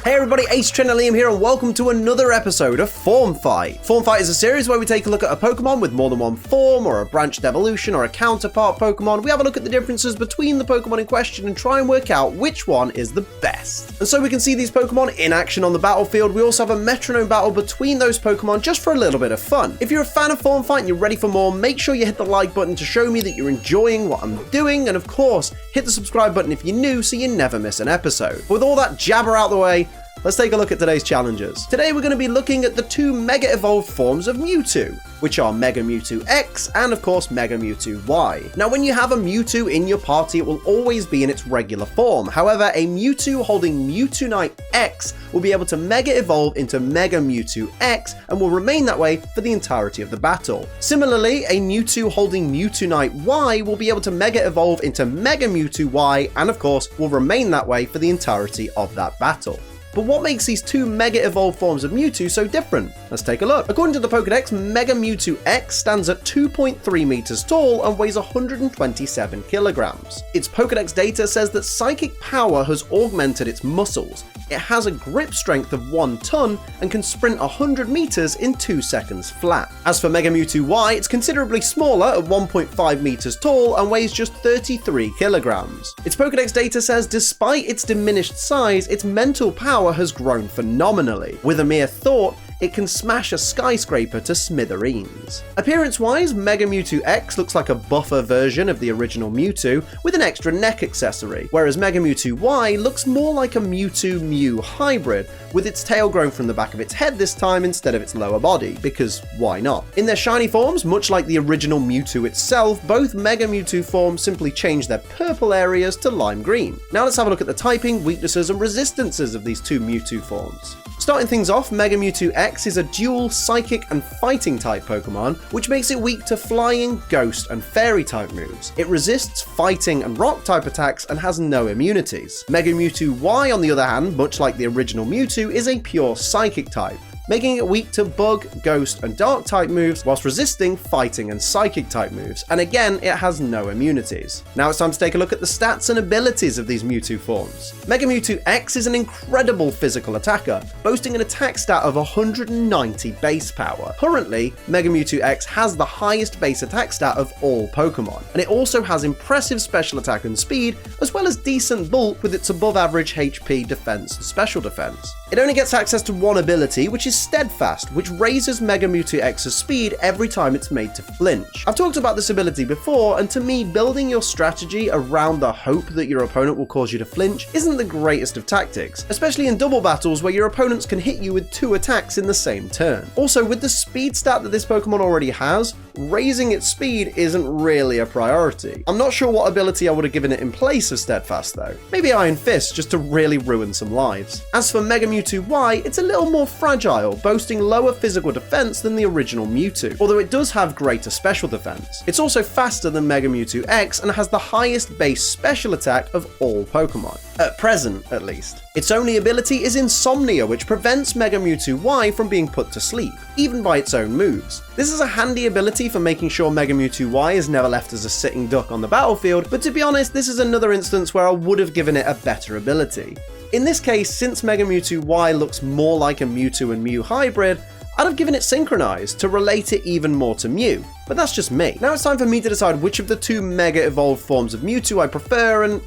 Hey everybody, Ace Trainer Liam here and welcome to another episode of Form Fight. Form Fight is a series where we take a look at a Pokemon with more than one form, or a branched evolution, or a counterpart Pokemon. We have a look at the differences between the Pokemon in question and try and work out which one is the best. And so we can see these Pokemon in action on the battlefield. We also have a Metronome Battle between those Pokemon just for a little bit of fun. If you're a fan of Form Fight and you're ready for more, make sure you hit the like button to show me that you're enjoying what I'm doing, and of course, hit the subscribe button if you're new so you never miss an episode. But with all that jabber out the way, let's take a look at today's challenges. Today we're going to be looking at the two Mega Evolved forms of Mewtwo, which are Mega Mewtwo X and of course Mega Mewtwo Y. Now when you have a Mewtwo in your party, it will always be in its regular form. However, a Mewtwo holding Mewtwo X will be able to Mega Evolve into Mega Mewtwo X and will remain that way for the entirety of the battle. Similarly, a Mewtwo holding Mewtwo Y will be able to Mega Evolve into Mega Mewtwo Y and of course will remain that way for the entirety of that battle. But what makes these two Mega Evolved forms of Mewtwo so different? Let's take a look. According to the Pokédex, Mega Mewtwo X stands at 2.3 meters tall and weighs 127 kilograms. Its Pokédex data says that psychic power has augmented its muscles. It has a grip strength of 1 ton and can sprint 100 meters in 2 seconds flat. As for Mega Mewtwo Y, it's considerably smaller at 1.5 meters tall and weighs just 33 kilograms. Its Pokédex data says despite its diminished size, its mental power has grown phenomenally. With a mere thought, it can smash a skyscraper to smithereens. Appearance-wise, Mega Mewtwo X looks like a buffer version of the original Mewtwo with an extra neck accessory, whereas Mega Mewtwo Y looks more like a Mewtwo-Mew hybrid, with its tail growing from the back of its head this time instead of its lower body, because why not? In their shiny forms, much like the original Mewtwo itself, both Mega Mewtwo forms simply change their purple areas to lime green. Now let's have a look at the typing, weaknesses, and resistances of these two Mewtwo forms. Starting things off, Mega Mewtwo X is a dual Psychic and Fighting type Pokemon, which makes it weak to Flying, Ghost, and Fairy type moves. It resists Fighting and Rock type attacks and has no immunities. Mega Mewtwo Y, on the other hand, much like the original Mewtwo, is a pure Psychic type, making it weak to Bug, Ghost, and Dark type moves, whilst resisting Fighting and Psychic type moves, and again, it has no immunities. Now it's time to take a look at the stats and abilities of these Mewtwo forms. Mega Mewtwo X is an incredible physical attacker, boasting an attack stat of 190 base power. Currently, Mega Mewtwo X has the highest base attack stat of all Pokemon, and it also has impressive special attack and speed, as well as decent bulk with its above average HP, defense, and special defense. It only gets access to one ability, which is Steadfast, which raises Mega Mewtwo X's speed every time it's made to flinch. I've talked about this ability before, and to me, building your strategy around the hope that your opponent will cause you to flinch isn't the greatest of tactics, especially in double battles where your opponents can hit you with 2 attacks in the same turn. Also, with the speed stat that this Pokemon already has, raising its speed isn't really a priority. I'm not sure what ability I would have given it in place of Steadfast though. Maybe Iron Fist, just to really ruin some lives. As for Mega Mewtwo Y, it's a little more fragile, boasting lower physical defense than the original Mewtwo, although it does have greater special defense. It's also faster than Mega Mewtwo X and has the highest base special attack of all Pokemon. At present, at least. Its only ability is Insomnia, which prevents Mega Mewtwo Y from being put to sleep, even by its own moves. This is a handy ability for making sure Mega Mewtwo Y is never left as a sitting duck on the battlefield, but to be honest, this is another instance where I would have given it a better ability. In this case, since Mega Mewtwo Y looks more like a Mewtwo and Mew hybrid, I'd have given it Synchronized to relate it even more to Mew, but that's just me. Now it's time for me to decide which of the two Mega Evolved forms of Mewtwo I prefer, and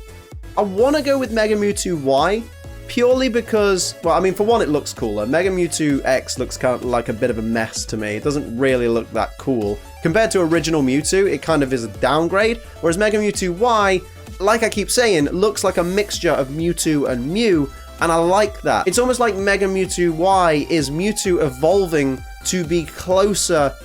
I want to go with Mega Mewtwo Y, purely because, well, I mean, for one, it looks cooler. Mega Mewtwo X looks kind of like a bit of a mess to me. It doesn't really look that cool. Compared to original Mewtwo, it kind of is a downgrade, whereas Mega Mewtwo Y, like I keep saying, looks like a mixture of Mewtwo and Mew, and I like that. It's almost like Mega Mewtwo Y is Mewtwo evolving to be closer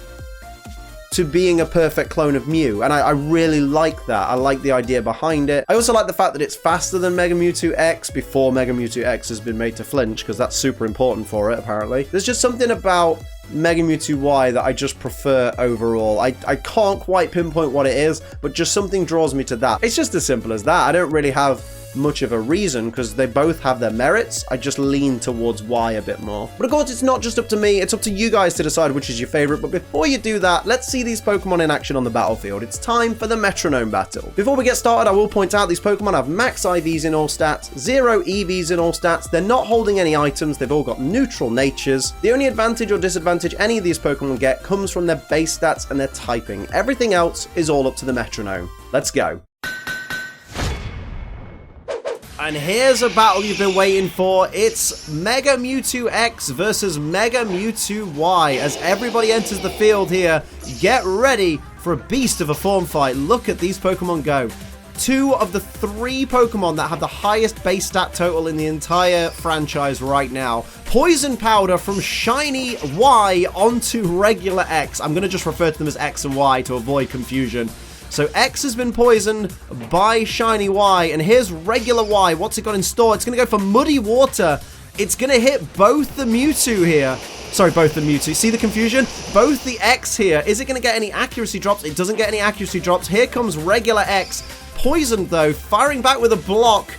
to being a perfect clone of Mew, and I really like that. I like the idea behind it. I also like the fact that it's faster than Mega Mewtwo X before Mega Mewtwo X has been made to flinch, because that's super important for it, apparently. There's just something about Mega Mewtwo Y that I just prefer overall. I can't quite pinpoint what it is, but just something draws me to that. It's just as simple as that. I don't really have much of a reason, because they both have their merits. I just lean towards Y a bit more. But of course, it's not just up to me, it's up to you guys to decide which is your favorite. But before you do that, let's see these Pokemon in action on the battlefield. It's time for the Metronome Battle. Before we get started, I will point out these Pokemon have max IVs in all stats, 0 EVs in all stats. They're not holding any items, they've all got neutral natures. The only advantage or disadvantage any of these Pokemon get comes from their base stats and their typing. Everything else is all up to the Metronome. Let's go. And here's a battle you've been waiting for. It's Mega Mewtwo X versus Mega Mewtwo Y. As everybody enters the field here, get ready for a beast of a form fight. Look at these Pokemon go. 2 of the 3 Pokemon that have the highest base stat total in the entire franchise right now. Poison Powder from Shiny Y onto regular X. I'm going to just refer to them as X and Y to avoid confusion. So X has been poisoned by Shiny Y, and here's regular Y. What's it got in store? It's going to go for Muddy Water. It's going to hit both the Mewtwo here. Sorry, both the Mewtwo. See the confusion? Both the X here. Is it going to get any accuracy drops? It doesn't get any accuracy drops. Here comes regular X. Poisoned, though. Firing back with a block.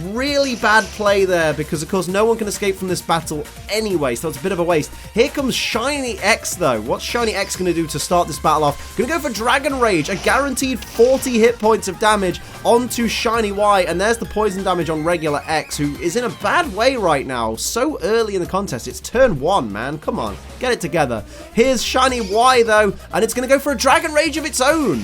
Really bad play there, because of course no one can escape from this battle anyway, so it's a bit of a waste. Here comes Shiny X though. What's Shiny X going to do to start this battle off? Going to go for Dragon Rage, a guaranteed 40 hit points of damage onto Shiny Y, and there's the poison damage on regular X, who is in a bad way right now. So early in the contest, it's turn 1, man. Come on, get it together. Here's Shiny Y though, and it's going to go for a Dragon Rage of its own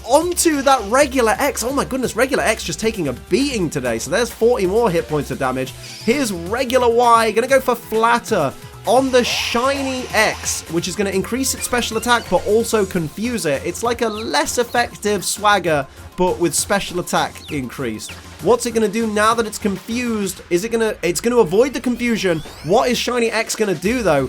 onto that regular X. Oh my goodness, regular X just taking a beating today. So there's 40 more hit points of damage. Here's regular Y, gonna go for Flatter on the Shiny X, which is gonna increase its special attack but also confuse it. It's like a less effective Swagger, but with special attack increased. What's it gonna do now that it's confused? It's gonna avoid the confusion. What is Shiny X gonna do though?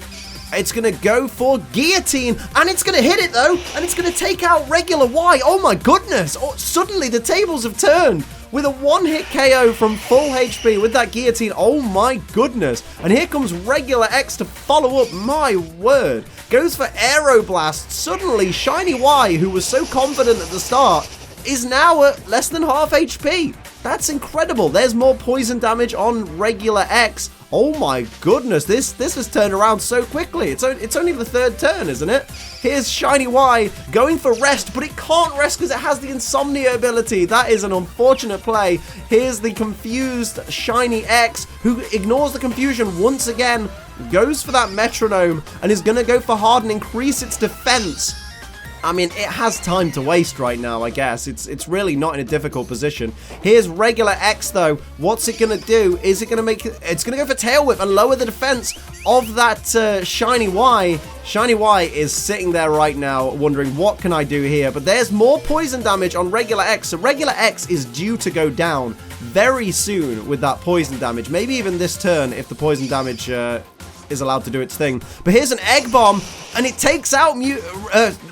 It's going to go for Guillotine, and it's going to hit it, though, and it's going to take out regular Y. Oh, my goodness. Oh, suddenly, the tables have turned with a one-hit KO from full HP with that Guillotine. Oh, my goodness. And here comes regular X to follow up. My word. Goes for Aeroblast. Suddenly, Shiny Y, who was so confident at the start, is now at less than half HP. That's incredible. There's more poison damage on regular X. Oh my goodness, this has turned around so quickly. It's only the 3rd turn, isn't it? Here's Shiny Y going for Rest, but it can't rest because it has the Insomnia ability. That is an unfortunate play. Here's the confused Shiny X, who ignores the confusion once again, goes for that Metronome, and is going to go for Hard and increase its defense. I mean, it has time to waste right now, I guess. It's really not in a difficult position. Here's regular X, though. What's it going to do? Is it going to make it... It's going to go for Tail Whip and lower the defense of that Shiny Y. Shiny Y is sitting there right now wondering, what can I do here? But there's more poison damage on regular X. So regular X is due to go down very soon with that poison damage. Maybe even this turn if the poison damage... is allowed to do its thing. But here's an Egg Bomb, and it takes out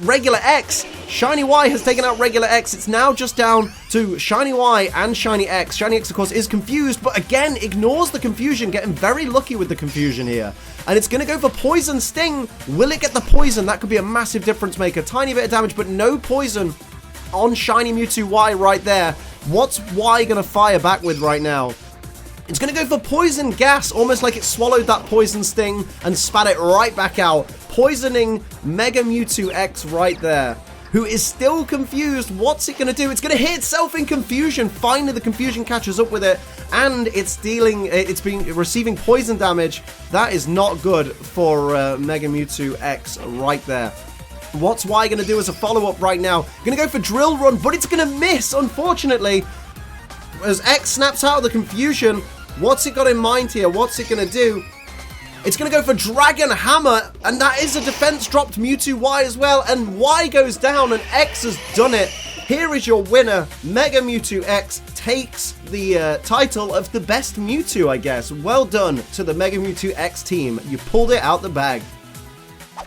regular X. Shiny Y has taken out regular X. It's now just down to Shiny Y and Shiny X. Shiny X, of course, is confused, but again, ignores the confusion, getting very lucky with the confusion here. And it's going to go for Poison Sting. Will it get the poison? That could be a massive difference maker. Tiny bit of damage, but no poison on Shiny Mewtwo Y right there. What's Y going to fire back with right now? It's going to go for Poison Gas, almost like it swallowed that Poison Sting and spat it right back out, poisoning Mega Mewtwo X right there, who is still confused. What's it going to do? It's going to hit itself in confusion. Finally, the confusion catches up with it, and it's receiving poison damage. That is not good for Mega Mewtwo X right there. What's Y going to do as a follow-up right now? Going to go for Drill Run, but it's going to miss, unfortunately. As X snaps out of the confusion, what's it got in mind here? What's it going to do? It's going to go for Dragon Hammer, and that is a defense dropped Mewtwo Y as well, and Y goes down, and X has done it. Here is your winner. Mega Mewtwo X takes the title of the best Mewtwo, I guess. Well done to the Mega Mewtwo X team. You pulled it out the bag.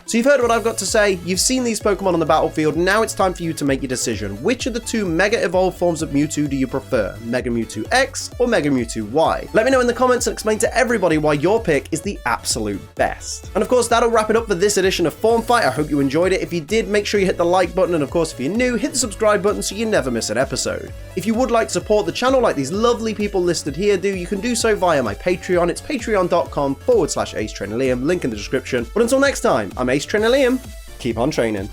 So you've heard what I've got to say, you've seen these Pokemon on the battlefield, now it's time for you to make your decision. Which of the two Mega Evolved forms of Mewtwo do you prefer? Mega Mewtwo X or Mega Mewtwo Y? Let me know in the comments and explain to everybody why your pick is the absolute best. And of course, that'll wrap it up for this edition of Form Fight. I hope you enjoyed it. If you did, make sure you hit the like button, and of course, if you're new, hit the subscribe button so you never miss an episode. If you would like to support the channel like these lovely people listed here do, you can do so via my Patreon. It's patreon.com/AceTrainerLiam, link in the description. But until next time, I'm Ace Trainer Liam. Keep on training.